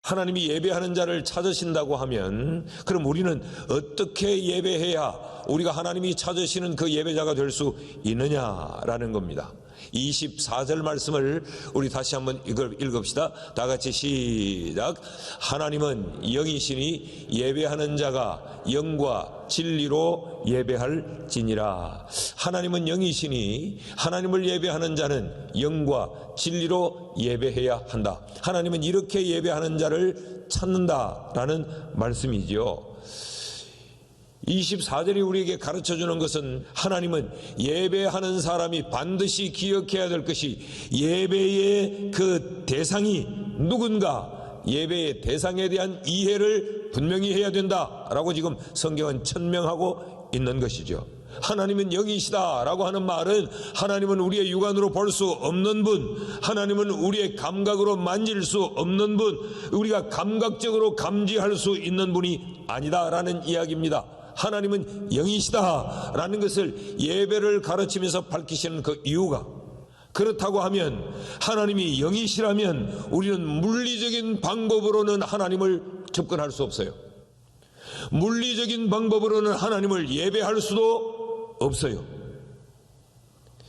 하나님이 예배하는 자를 찾으신다고 하면 그럼 우리는 어떻게 예배해야 우리가 하나님이 찾으시는 그 예배자가 될 수 있느냐라는 겁니다. 24절 말씀을 우리 다시 한번 읽읍시다. 다 같이 시작. 하나님은 영이시니 예배하는 자가 영과 진리로 예배할지니라. 하나님은 영이시니 하나님을 예배하는 자는 영과 진리로 예배해야 한다. 하나님은 이렇게 예배하는 자를 찾는다라는 말씀이지요. 24절이 우리에게 가르쳐주는 것은 하나님은 예배하는 사람이 반드시 기억해야 될 것이 예배의 그 대상이 누군가, 예배의 대상에 대한 이해를 분명히 해야 된다라고 지금 성경은 천명하고 있는 것이죠. 하나님은 영이시다 라고 하는 말은 하나님은 우리의 육안으로 볼 수 없는 분, 하나님은 우리의 감각으로 만질 수 없는 분, 우리가 감각적으로 감지할 수 있는 분이 아니다라는 이야기입니다. 하나님은 영이시다 라는 것을 예배를 가르치면서 밝히시는 그 이유가, 그렇다고 하면 하나님이 영이시라면 우리는 물리적인 방법으로는 하나님을 접근할 수 없어요. 물리적인 방법으로는 하나님을 예배할 수도 없어요.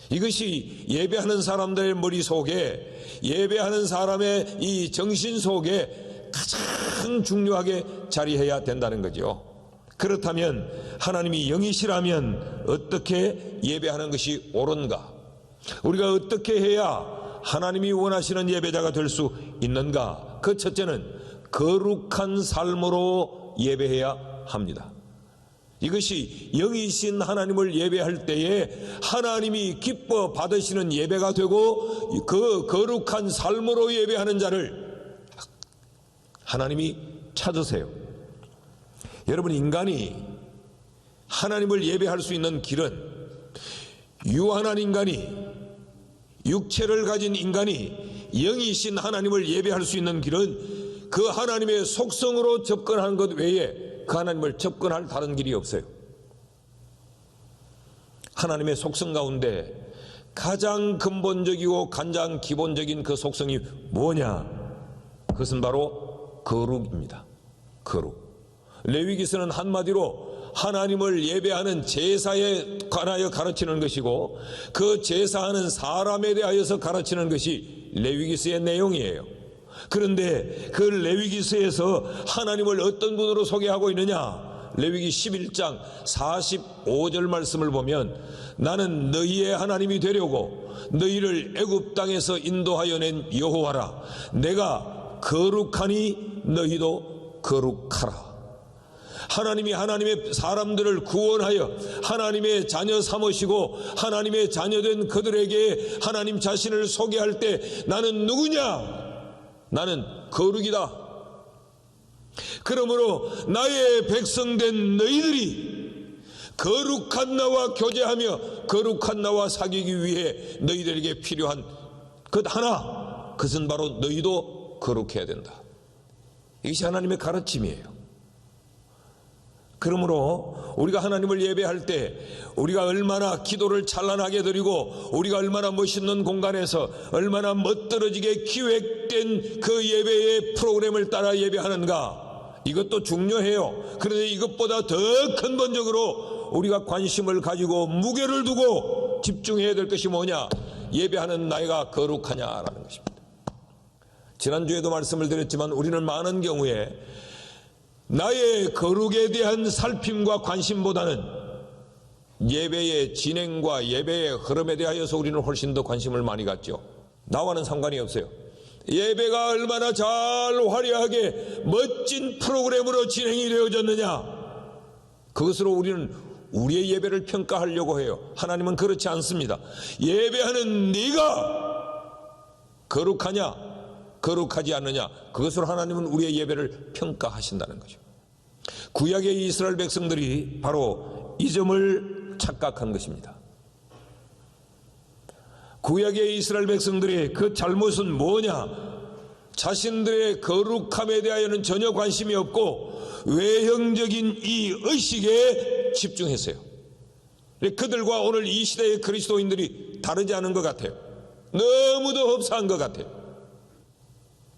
이것이 예배하는 사람들의 머릿속에, 예배하는 사람의 이 정신 속에 가장 중요하게 자리해야 된다는 거죠. 그렇다면 하나님이 영이시라면 어떻게 예배하는 것이 옳은가? 우리가 어떻게 해야 하나님이 원하시는 예배자가 될 수 있는가? 그 첫째는 거룩한 삶으로 예배해야 합니다. 이것이 영이신 하나님을 예배할 때에 하나님이 기뻐 받으시는 예배가 되고, 그 거룩한 삶으로 예배하는 자를 하나님이 찾으세요. 여러분, 인간이 하나님을 예배할 수 있는 길은, 유한한 인간이, 육체를 가진 인간이 영이신 하나님을 예배할 수 있는 길은 그 하나님의 속성으로 접근하는 것 외에 그 하나님을 접근할 다른 길이 없어요. 하나님의 속성 가운데 가장 근본적이고 가장 기본적인 그 속성이 뭐냐? 그것은 바로 거룩입니다. 거룩. 레위기서는 한마디로 하나님을 예배하는 제사에 관하여 가르치는 것이고, 그 제사하는 사람에 대하여서 가르치는 것이 레위기서의 내용이에요. 그런데 그 레위기서에서 하나님을 어떤 분으로 소개하고 있느냐? 레위기 11장 45절 말씀을 보면, 나는 너희의 하나님이 되려고 너희를 애굽 땅에서 인도하여 낸 여호와라. 내가 거룩하니 너희도 거룩하라. 하나님이 하나님의 사람들을 구원하여 하나님의 자녀 삼으시고 하나님의 자녀된 그들에게 하나님 자신을 소개할 때 나는 누구냐? 나는 거룩이다. 그러므로 나의 백성된 너희들이 거룩한 나와 교제하며 거룩한 나와 사귀기 위해 너희들에게 필요한 것 하나, 그것은 바로 너희도 거룩해야 된다. 이것이 하나님의 가르침이에요. 그러므로 우리가 하나님을 예배할 때 우리가 얼마나 기도를 찬란하게 드리고 우리가 얼마나 멋있는 공간에서 얼마나 멋들어지게 기획된 그 예배의 프로그램을 따라 예배하는가, 이것도 중요해요. 그런데 이것보다 더 근본적으로 우리가 관심을 가지고 무게를 두고 집중해야 될 것이 뭐냐? 예배하는 나이가 거룩하냐라는 것입니다. 지난주에도 말씀을 드렸지만 우리는 많은 경우에 나의 거룩에 대한 살핌과 관심보다는 예배의 진행과 예배의 흐름에 대하여서 우리는 훨씬 더 관심을 많이 갖죠. 나와는 상관이 없어요. 예배가 얼마나 잘 화려하게 멋진 프로그램으로 진행이 되어졌느냐, 그것으로 우리는 우리의 예배를 평가하려고 해요. 하나님은 그렇지 않습니다. 예배하는 네가 거룩하냐 거룩하지 않느냐, 그것으로 하나님은 우리의 예배를 평가하신다는 거죠. 구약의 이스라엘 백성들이 바로 이 점을 착각한 것입니다. 구약의 이스라엘 백성들의 그 잘못은 뭐냐? 자신들의 거룩함에 대하여는 전혀 관심이 없고 외형적인 이 의식에 집중했어요. 그들과 오늘 이 시대의 그리스도인들이 다르지 않은 것 같아요. 너무도 흡사한 것 같아요.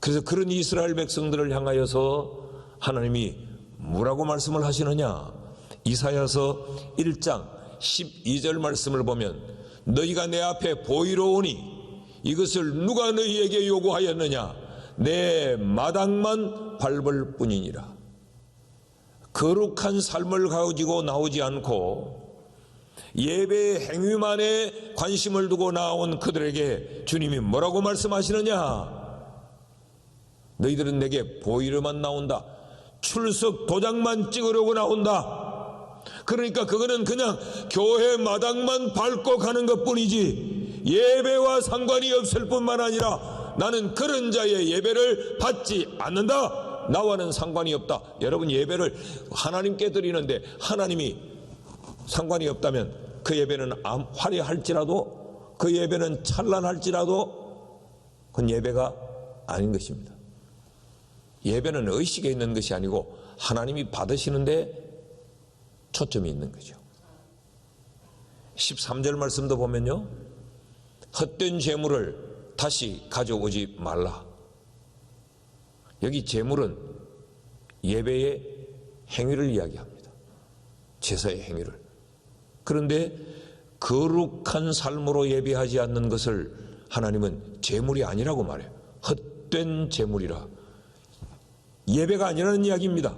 그래서 그런 이스라엘 백성들을 향하여서 하나님이 뭐라고 말씀을 하시느냐? 이사야서 1장 12절 말씀을 보면 너희가 내 앞에 보이러 오니 이것을 누가 너희에게 요구하였느냐? 내 마당만 밟을 뿐이니라. 거룩한 삶을 가지고 나오지 않고 예배의 행위만에 관심을 두고 나온 그들에게 주님이 뭐라고 말씀하시느냐? 너희들은 내게 보이러만 나온다. 출석 도장만 찍으려고 나온다. 그러니까 그거는 그냥 교회 마당만 밟고 가는 것뿐이지 예배와 상관이 없을 뿐만 아니라 나는 그런 자의 예배를 받지 않는다. 나와는 상관이 없다. 여러분, 예배를 하나님께 드리는데 하나님이 상관이 없다면 그 예배는 화려할지라도 그 예배는 찬란할지라도 그건 예배가 아닌 것입니다. 예배는 의식에 있는 것이 아니고 하나님이 받으시는데 초점이 있는 거죠. 13절 말씀도 보면요, 헛된 재물을 다시 가져오지 말라. 여기 재물은 예배의 행위를 이야기합니다. 제사의 행위를. 그런데 거룩한 삶으로 예배하지 않는 것을 하나님은 재물이 아니라고 말해요. 헛된 재물이라. 예배가 아니라는 이야기입니다.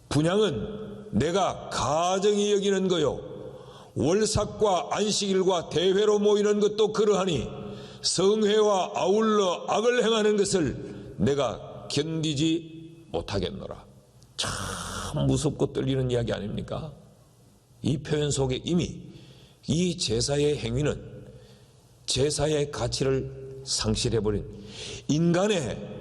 분향은 내가 가정이 여기는 거요, 월삭과 안식일과 대회로 모이는 것도 그러하니 성회와 아울러 악을 행하는 것을 내가 견디지 못하겠노라. 참 무섭고 떨리는 이야기 아닙니까? 이 표현 속에 이미 이 제사의 행위는 제사의 가치를 상실해버린 인간의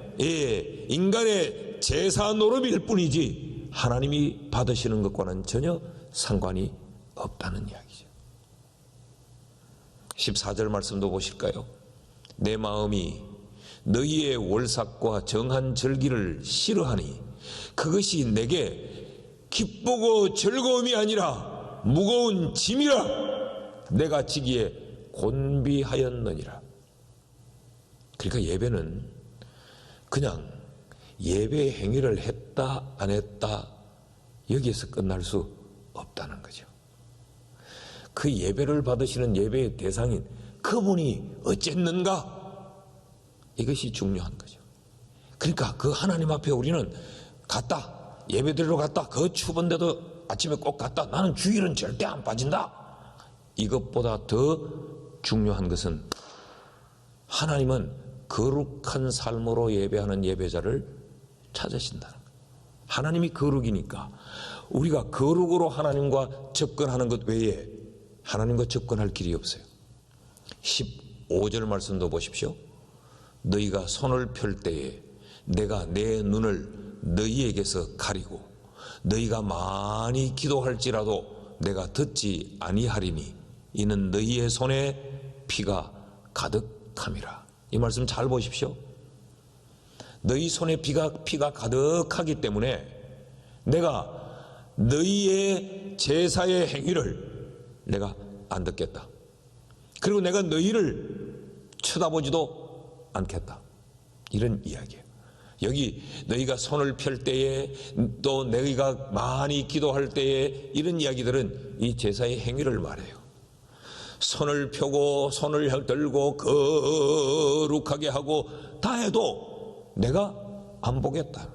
제사 노릇일 뿐이지 하나님이 받으시는 것과는 전혀 상관이 없다는 이야기죠. 14절 말씀도 보실까요? 내 마음이 너희의 월삭과 정한 절기를 싫어하니 그것이 내게 기쁘고 즐거움이 아니라 무거운 짐이라 내가 지기에 곤비하였느니라. 그러니까 예배는 그냥 예배의 행위를 했다 안 했다 여기에서 끝날 수 없다는 거죠. 그 예배를 받으시는 예배의 대상인 그분이 어쨌는가, 이것이 중요한 거죠. 그러니까 그 하나님 앞에 우리는 갔다, 예배드리러 갔다, 그 추운데도 아침에 꼭 갔다, 나는 주일은 절대 안 빠진다, 이것보다 더 중요한 것은 하나님은 거룩한 삶으로 예배하는 예배자를 찾으신다는 거예요. 하나님이 거룩이니까 우리가 거룩으로 하나님과 접근하는 것 외에 하나님과 접근할 길이 없어요. 15절 말씀도 보십시오. 너희가 손을 펼 때에 내가 내 눈을 너희에게서 가리고 너희가 많이 기도할지라도 내가 듣지 아니하리니 이는 너희의 손에 피가 가득함이라. 이 말씀 잘 보십시오. 너희 손에 피가 가득하기 때문에 내가 너희의 제사의 행위를 내가 안 듣겠다. 그리고 내가 너희를 쳐다보지도 않겠다. 이런 이야기예요. 여기 너희가 손을 펼 때에 또 너희가 많이 기도할 때에 이런 이야기들은 이 제사의 행위를 말해요. 손을 펴고 손을 들고 거룩하게 하고 다 해도 내가 안 보겠다.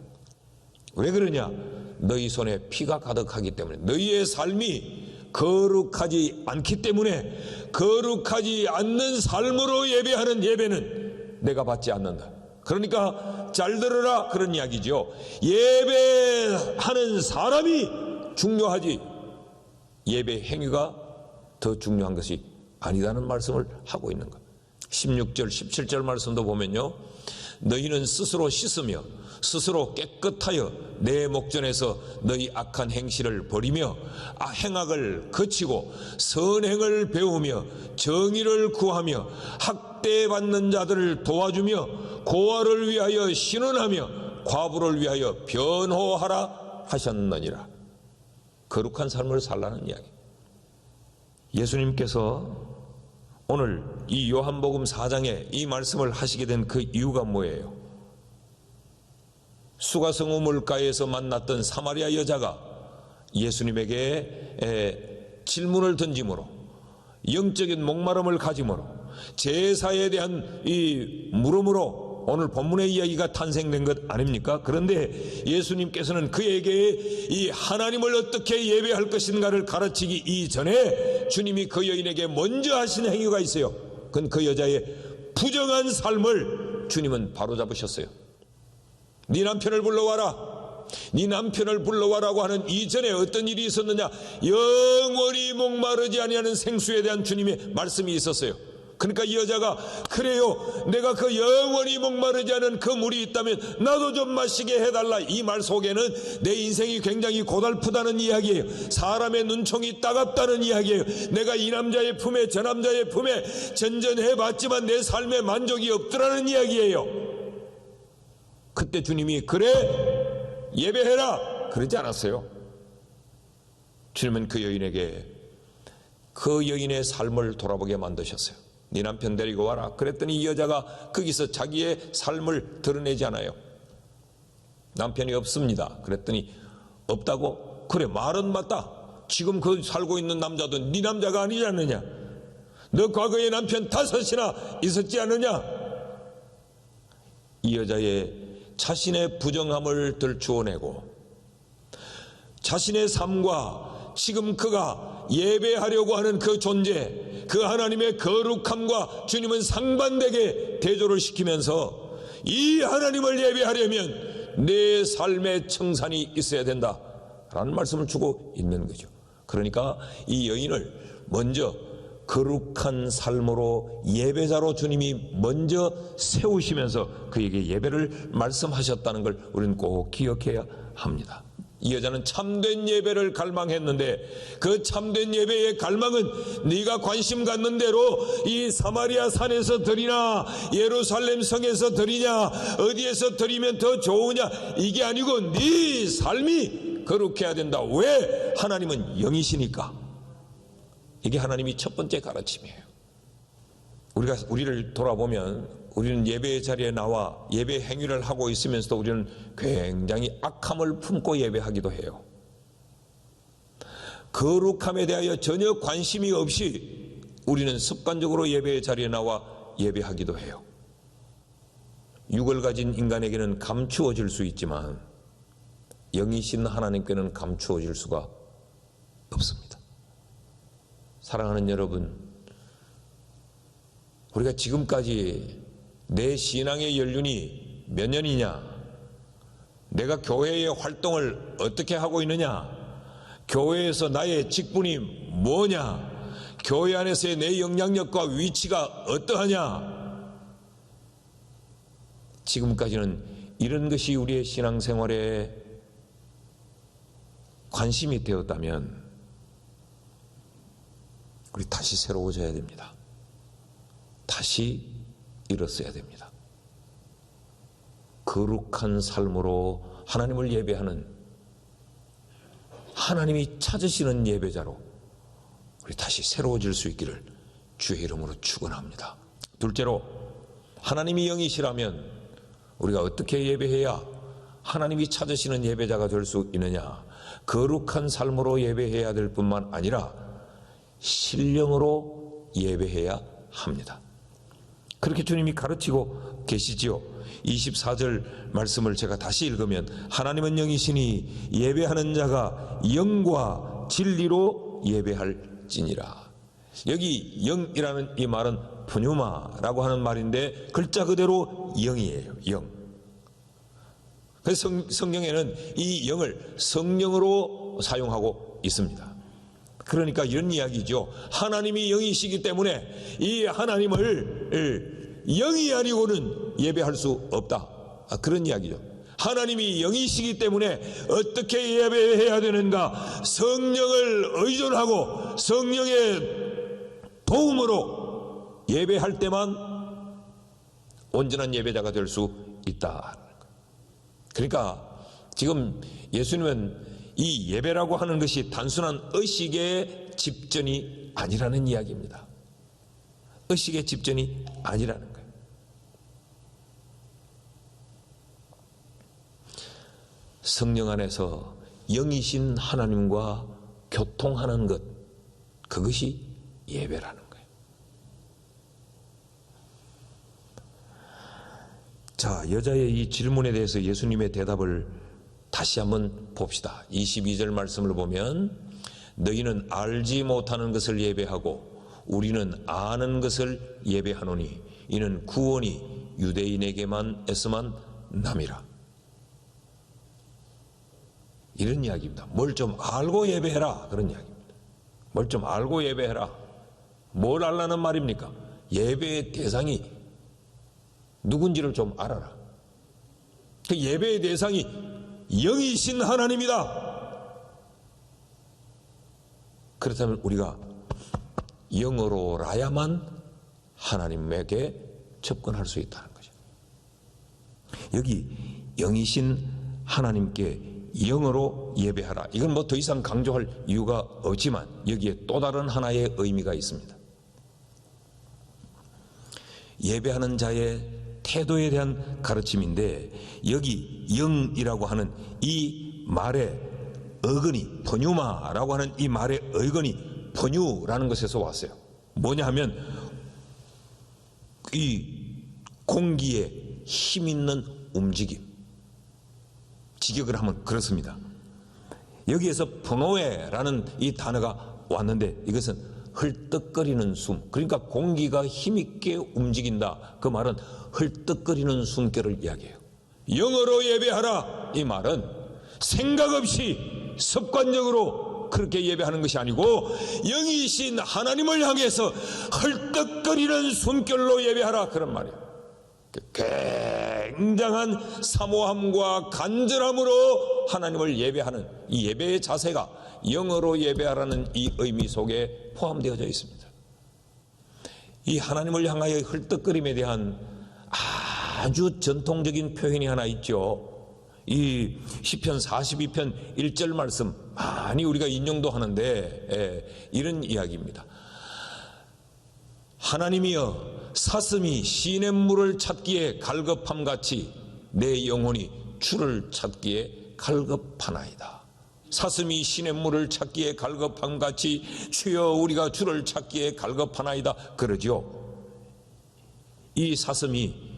왜 그러냐? 너희 손에 피가 가득하기 때문에, 너희의 삶이 거룩하지 않기 때문에 거룩하지 않는 삶으로 예배하는 예배는 내가 받지 않는다. 그러니까 잘 들으라, 그런 이야기죠. 예배하는 사람이 중요하지 예배 행위가 더 중요한 것이 아니다는 말씀을 하고 있는 것. 16절 17절 말씀도 보면요, 너희는 스스로 씻으며 스스로 깨끗하여 내 목전에서 너희 악한 행실을 버리며 행악을 거치고 선행을 배우며 정의를 구하며 학대받는 자들을 도와주며 고아를 위하여 신원하며 과부를 위하여 변호하라 하셨느니라. 거룩한 삶을 살라는 이야기. 예수님께서 오늘 이 요한복음 4장에 이 말씀을 하시게 된 그 이유가 뭐예요? 수가성 우물가에서 만났던 사마리아 여자가 예수님에게 질문을 던짐으로, 영적인 목마름을 가짐으로, 제사에 대한 이 물음으로 오늘 본문의 이야기가 탄생된 것 아닙니까? 그런데 예수님께서는 그에게 이 하나님을 어떻게 예배할 것인가를 가르치기 이전에 주님이 그 여인에게 먼저 하신 행위가 있어요. 그건 그 여자의 부정한 삶을 주님은 바로잡으셨어요. 네 남편을 불러와라. 네 남편을 불러와라고 하는 이전에 어떤 일이 있었느냐? 영원히 목마르지 아니하는 생수에 대한 주님의 말씀이 있었어요. 그러니까 이 여자가, 그래요, 내가 그 영원히 목마르지 않은 그 물이 있다면 나도 좀 마시게 해달라. 이 말 속에는 내 인생이 굉장히 고달프다는 이야기예요. 사람의 눈총이 따갑다는 이야기예요. 내가 이 남자의 품에 저 남자의 품에 전전해봤지만 내 삶에 만족이 없더라는 이야기예요. 그때 주님이 그래 예배해라 그러지 않았어요. 주님은 그 여인에게 그 여인의 삶을 돌아보게 만드셨어요. 네 남편 데리고 와라. 그랬더니 이 여자가 거기서 자기의 삶을 드러내지 않아요. 남편이 없습니다. 그랬더니 없다고? 그래, 말은 맞다. 지금 그 살고 있는 남자도 네 남자가 아니지 않느냐? 너 과거에 남편 5이나 있었지 않느냐? 이 여자의 자신의 부정함을 들추어내고 자신의 삶과 지금 그가 예배하려고 하는 그 존재, 그 하나님의 거룩함과 주님은 상반되게 대조를 시키면서 이 하나님을 예배하려면 내 삶에 청산이 있어야 된다 라는 말씀을 주고 있는 거죠. 그러니까 이 여인을 먼저 거룩한 삶으로 예배자로 주님이 먼저 세우시면서 그에게 예배를 말씀하셨다는 걸 우리는 꼭 기억해야 합니다. 이 여자는 참된 예배를 갈망했는데 그 참된 예배의 갈망은 네가 관심 갖는 대로 이 사마리아 산에서 드리나 예루살렘 성에서 드리냐 어디에서 드리면 더 좋으냐 이게 아니고 네 삶이 거룩해야 된다. 왜? 하나님은 영이시니까. 이게 하나님이 첫 번째 가르침이에요. 우리를 돌아보면 우리는 예배의 자리에 나와 예배 행위를 하고 있으면서도 우리는 굉장히 악함을 품고 예배하기도 해요. 거룩함에 대하여 전혀 관심이 없이 우리는 습관적으로 예배의 자리에 나와 예배하기도 해요. 육을 가진 인간에게는 감추어질 수 있지만 영이신 하나님께는 감추어질 수가 없습니다. 사랑하는 여러분, 우리가 지금까지 내 신앙의 연륜이 몇 년이냐, 내가 교회의 활동을 어떻게 하고 있느냐, 교회에서 나의 직분이 뭐냐, 교회 안에서의 내 영향력과 위치가 어떠하냐, 지금까지는 이런 것이 우리의 신앙생활에 관심이 되었다면 우리 다시 새로워져야 됩니다. 다시 일어서야 됩니다. 거룩한 삶으로 하나님을 예배하는 하나님이 찾으시는 예배자로 우리 다시 새로워질 수 있기를 주의 이름으로 축원합니다. 둘째로, 하나님이 영이시라면 우리가 어떻게 예배해야 하나님이 찾으시는 예배자가 될 수 있느냐? 거룩한 삶으로 예배해야 될 뿐만 아니라 신령으로 예배해야 합니다. 그렇게 주님이 가르치고 계시지요. 24절 말씀을 제가 다시 읽으면 하나님은 영이시니 예배하는 자가 영과 진리로 예배할지니라. 여기 영이라는 이 말은 푸뉴마라고 하는 말인데 글자 그대로 영이에요. 영. 그래서 성경에는 이 영을 성령으로 사용하고 있습니다. 그러니까 이런 이야기죠. 하나님이 영이시기 때문에 이 하나님을 영이 아니고는 예배할 수 없다. 그런 이야기죠. 하나님이 영이시기 때문에 어떻게 예배해야 되는가? 성령을 의존하고 성령의 도움으로 예배할 때만 온전한 예배자가 될 수 있다. 그러니까 지금 예수님은 이 예배라고 하는 것이 단순한 의식의 집전이 아니라는 이야기입니다. 의식의 집전이 아니라는 거예요. 성령 안에서 영이신 하나님과 교통하는 것, 그것이 예배라는 거예요. 자, 여자의 이 질문에 대해서 예수님의 대답을 다시 한번 봅시다. 22절 말씀을 보면 너희는 알지 못하는 것을 예배하고 우리는 아는 것을 예배하노니 이는 구원이 유대인에게만 남이라. 이런 이야기입니다. 뭘 좀 알고 예배해라, 그런 이야기입니다. 뭘 좀 알고 예배해라. 뭘 알라는 말입니까? 예배의 대상이 누군지를 좀 알아라. 그 예배의 대상이 영이신 하나님이다. 그렇다면 우리가 영으로라야만 하나님에게 접근할 수 있다는 거죠. 여기 영이신 하나님께 영으로 예배하라. 이건 뭐 더 이상 강조할 이유가 없지만 여기에 또 다른 하나의 의미가 있습니다. 예배하는 자의 태도에 대한 가르침인데 여기 영이라고 하는 이 말의 어근이 퍼뉴마라고 하는 이 말의 어근이 퍼뉴라는 것에서 왔어요. 뭐냐 하면 이 공기에 힘 있는 움직임, 직역을 하면 그렇습니다. 여기에서 퍼노에라는 이 단어가 왔는데 이것은 헐떡거리는 숨, 그러니까 공기가 힘있게 움직인다. 그 말은 헐떡거리는 숨결을 이야기해요. 영어로 예배하라, 이 말은 생각 없이 습관적으로 그렇게 예배하는 것이 아니고 영이신 하나님을 향해서 헐떡거리는 숨결로 예배하라, 그런 말이에요. 굉장한 사모함과 간절함으로 하나님을 예배하는 이 예배의 자세가 영어로 예배하라는 이 의미 속에 포함되어져 있습니다. 이 하나님을 향하여 헐떡거림에 대한 아주 전통적인 표현이 하나 있죠. 이 시편 42편 1절 말씀 많이 우리가 인용도 하는데 이런 이야기입니다. 하나님이여 사슴이 시냇물을 찾기에 갈급함같이 내 영혼이 주를 찾기에 갈급하나이다. 사슴이 시냇물을 찾기에 갈급함같이 주여 우리가 주를 찾기에 갈급하나이다 그러죠. 이 사슴이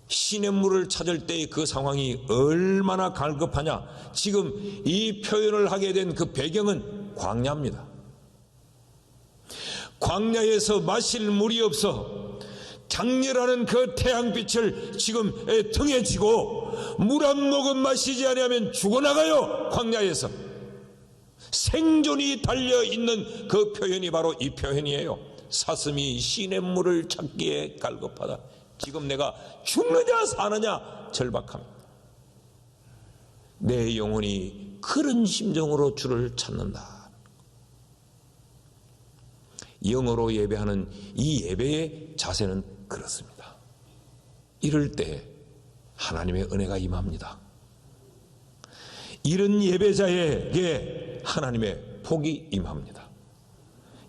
시냇물을 찾을 때의 그 상황이 얼마나 갈급하냐. 지금 이 표현을 하게 된 그 배경은 광야입니다. 광야에서 마실 물이 없어 장렬하는 그 태양빛을 지금 등에 지고 물 한 모금 마시지 않으면 죽어나가요. 광야에서 생존이 달려있는 그 표현이 바로 이 표현이에요. 사슴이 시냇물을 찾기에 갈급하다. 지금 내가 죽느냐 사느냐 절박합니다. 내 영혼이 그런 심정으로 주를 찾는다. 영어로 예배하는 이 예배의 자세는 그렇습니다. 이럴 때 하나님의 은혜가 임합니다. 이런 예배자에게 하나님의 복이 임합니다.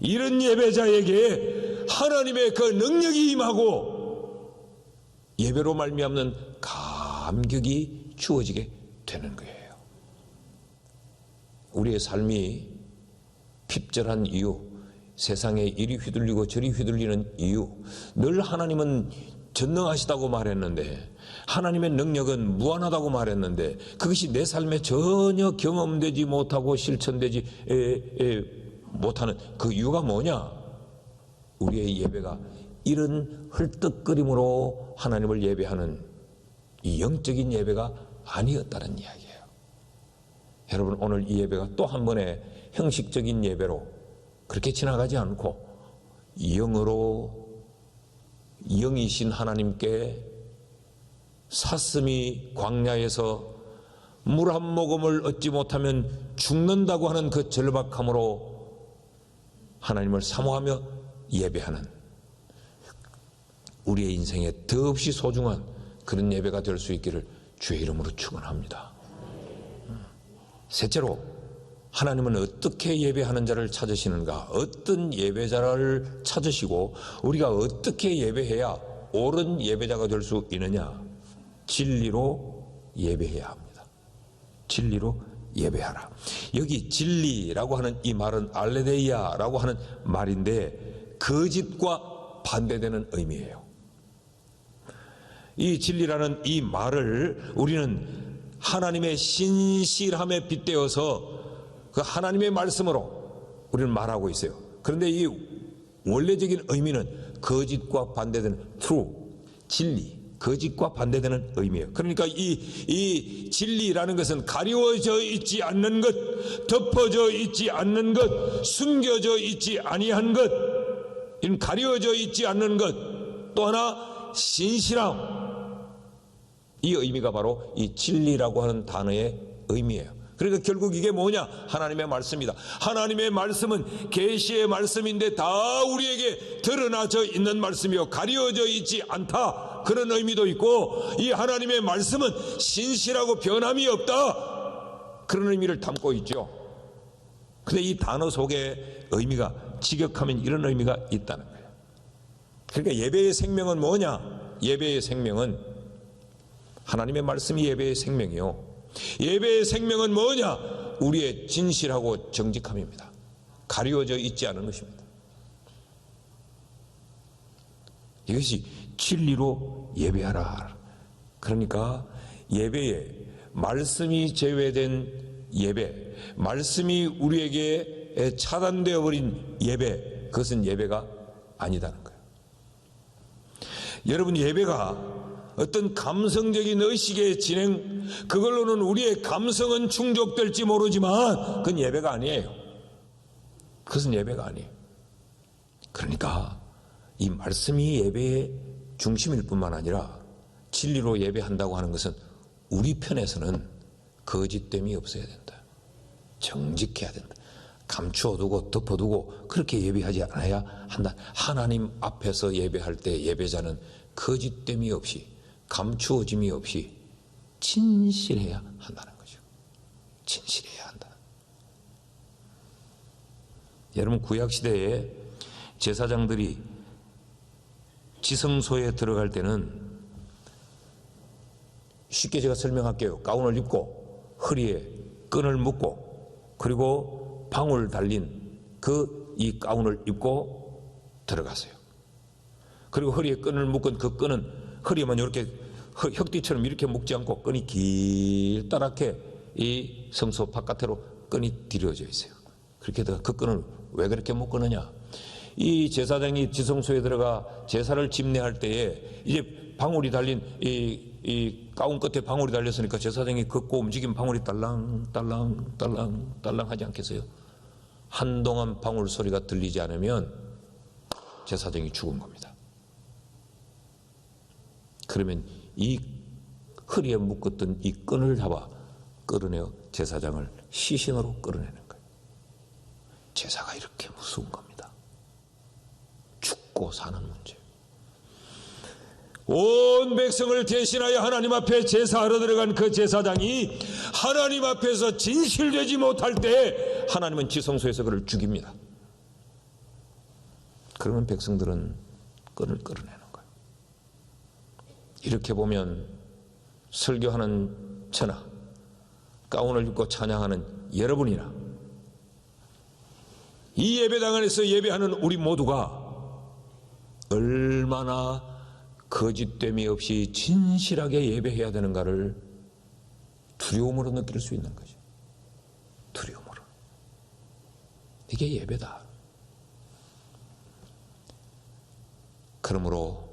이런 예배자에게 하나님의 그 능력이 임하고 예배로 말미암는 감격이 주어지게 되는 거예요. 우리의 삶이 핍절한 이유, 세상에 이리 휘둘리고 저리 휘둘리는 이유, 늘 하나님은 전능하시다고 말했는데 하나님의 능력은 무한하다고 말했는데 그것이 내 삶에 전혀 경험되지 못하고 실천되지 못하는 그 이유가 뭐냐? 우리의 예배가 이런 헐떡거림으로 하나님을 예배하는 이 영적인 예배가 아니었다는 이야기예요. 여러분, 오늘 이 예배가 또 한 번의 형식적인 예배로 그렇게 지나가지 않고 영으로 영이신 하나님께 사슴이 광야에서 물 한 모금을 얻지 못하면 죽는다고 하는 그 절박함으로 하나님을 사모하며 예배하는 우리의 인생에 더없이 소중한 그런 예배가 될 수 있기를 주의 이름으로 축원합니다. 셋째로 하나님은 어떻게 예배하는 자를 찾으시는가? 어떤 예배자를 찾으시고 우리가 어떻게 예배해야 옳은 예배자가 될 수 있느냐? 진리로 예배해야 합니다. 진리로 예배하라. 여기 진리라고 하는 이 말은 알레데이아라고 하는 말인데 거짓과 반대되는 의미예요. 이 진리라는 이 말을 우리는 하나님의 신실함에 빗대어서 그 하나님의 말씀으로 우리는 말하고 있어요. 그런데 이 원래적인 의미는 거짓과 반대되는 true, 진리, 거짓과 반대되는 의미예요. 그러니까 이 진리라는 것은 가리워져 있지 않는 것, 덮어져 있지 않는 것, 숨겨져 있지 아니한 것, 이는 가리워져 있지 않는 것, 또 하나 신실함, 이 의미가 바로 이 진리라고 하는 단어의 의미예요. 그러니까 결국 이게 뭐냐? 하나님의 말씀이다. 하나님의 말씀은 계시의 말씀인데 다 우리에게 드러나져 있는 말씀이요, 가려져 있지 않다, 그런 의미도 있고, 이 하나님의 말씀은 신실하고 변함이 없다, 그런 의미를 담고 있죠. 근데 이 단어 속에 의미가 직역하면 이런 의미가 있다는 거예요. 그러니까 예배의 생명은 뭐냐? 예배의 생명은 하나님의 말씀이 예배의 생명이요, 예배의 생명은 뭐냐? 우리의 진실하고 정직함입니다. 가리워져 있지 않은 것입니다. 이것이 진리로 예배하라. 그러니까 예배에 말씀이 제외된 예배, 말씀이 우리에게 차단되어 버린 예배, 그것은 예배가 아니다는 거예요. 여러분, 예배가 어떤 감성적인 의식의 진행, 그걸로는 우리의 감성은 충족될지 모르지만 그건 예배가 아니에요. 그것은 예배가 아니에요. 그러니까 이 말씀이 예배의 중심일 뿐만 아니라 진리로 예배한다고 하는 것은 우리 편에서는 거짓됨이 없어야 된다. 정직해야 된다. 감추어두고 덮어두고 그렇게 예배하지 않아야 한다. 하나님 앞에서 예배할 때 예배자는 거짓됨이 없이, 감추어짐이 없이 진실해야 한다는 거죠. 진실해야 한다. 여러분, 구약시대에 제사장들이 지성소에 들어갈 때는, 쉽게 제가 설명할게요. 가운을 입고 허리에 끈을 묶고 그리고 방울 달린 이 가운을 입고 들어가세요. 그리고 허리에 끈을 묶은 그 끈은 허리에만 이렇게 혁띠처럼 이렇게 묶지 않고 끈이 길다랗게 이 성소 바깥으로 끈이 들여져 있어요. 그렇게 그 끈을 왜 그렇게 묶느냐? 이 제사장이 지성소에 들어가 제사를 집례할 때에 이제 방울이 달린 이 가운 끝에 방울이 달렸으니까 제사장이 걷고 움직이면 방울이 딸랑 하지 않겠어요? 한동안 방울 소리가 들리지 않으면 제사장이 죽은 겁니다. 그러면 이 허리에 묶었던 이 끈을 잡아 끌어내어 제사장을 시신으로 끌어내는 거예요. 제사가 이렇게 무서운 겁니다. 죽고 사는 문제. 온 백성을 대신하여 하나님 앞에 제사하러 들어간 그 제사장이 하나님 앞에서 진실되지 못할 때 하나님은 지성소에서 그를 죽입니다. 그러면 백성들은 끈을 끌어내는 거예요. 이렇게 보면 설교하는 저나 가운을 입고 찬양하는 여러분이나 이 예배당 안에서 예배하는 우리 모두가 얼마나 거짓됨이 없이 진실하게 예배해야 되는가를 두려움으로 느낄 수 있는 거죠. 두려움으로. 이게 예배다. 그러므로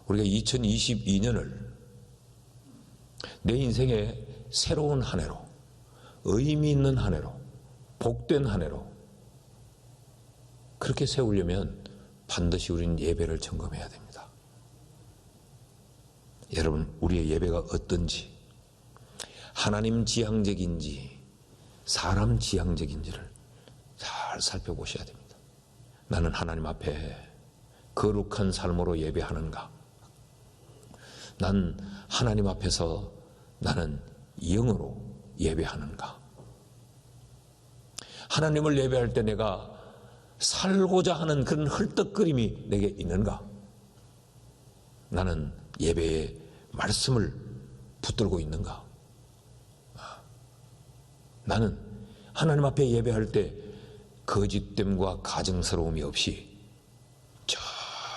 우리가 2022년을 내 인생의 새로운 한 해로, 의미 있는 한 해로, 복된 한 해로 그렇게 세우려면 반드시 우리는 예배를 점검해야 됩니다. 여러분, 우리의 예배가 어떤지, 하나님 지향적인지 사람 지향적인지를 잘 살펴보셔야 됩니다. 나는 하나님 앞에 거룩한 삶으로 예배하는가? 난 하나님 앞에서 나는 영으로 예배하는가? 하나님을 예배할 때 내가 살고자 하는 그런 헐떡거림이 내게 있는가? 나는 예배에 말씀을 붙들고 있는가? 나는 하나님 앞에 예배할 때 거짓됨과 가증스러움이 없이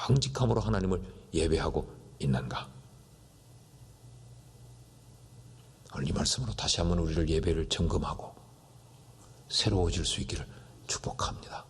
정직함으로 하나님을 예배하고 있는가? 오늘 이 말씀으로 다시 한번 우리를 예배를 점검하고 새로워질 수 있기를 축복합니다.